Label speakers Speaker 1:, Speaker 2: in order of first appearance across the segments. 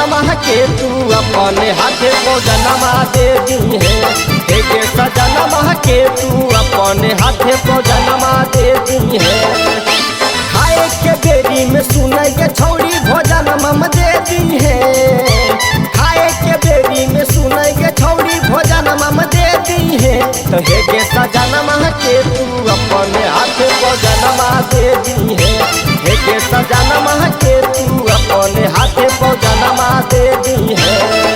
Speaker 1: सजनमा के तू अपने हाथे भोजनमा दे दी है। हे सजनमा के तू अपने हाथे भोजनमा दे दी है। खाए के बेरी में सुने के छौड़ी भोजनमा दे दी है। खाए के बेरी में सुने के छौड़ी भोजनमा दे दी है। तो हे सजनमा के तू अपने हाथे भोजनमा दे दी है। हे सजनमा के तू अपने हाथे भोजनमा दे दी है।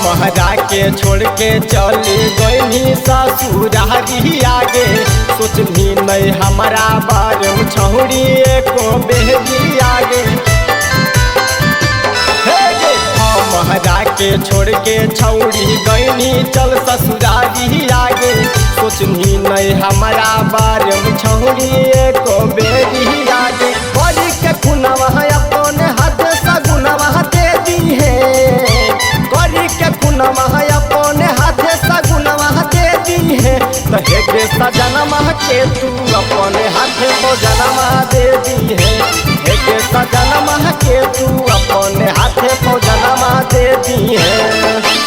Speaker 1: महरा के छोड़ के चली गई ससुरारी आगे। सोचनी नहीं हमारा बारे में छौड़ी एको बेहरी आगे। महरा के छोड़ के छौड़ी गई चल ससुरारी आगे। सोचनी नहीं हमारा बारे में छौड़ी एको बेहरी आगे। बड़ी के खुनवा अपने हाथ सगुनवा दे दी है। के खुनवा अपने हाथे सगुनवा दे दी है। तो हे सजनमा के तू अपने हाथे भोजनमा दे दी है। हे सजनमा के तू अपने हाथे भोजनमा दे दी है।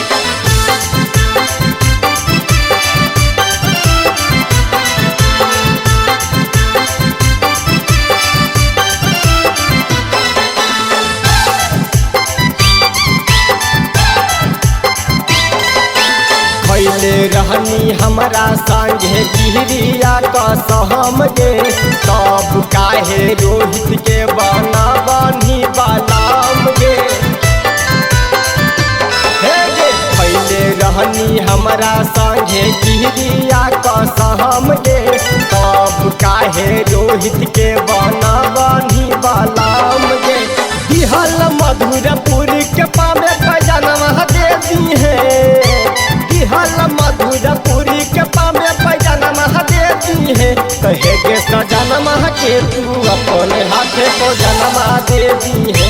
Speaker 1: पहले रहनी हमारा संगे गिरिया कसम गे। तब काहे रोहित के बना बनी बालाम गे। पहले रहनी हमारा संगे गिरिया कसम गे। तब काहे रोहित के बना बनी बालाम गे। दिहल मधुरपुर के पावे पैजनवा दे दी है। हल मधुरपुरी के पामे पैजनमा दे दी है। तो हे सजनमा के तू अपने हाथे भोजनमा दे दी है।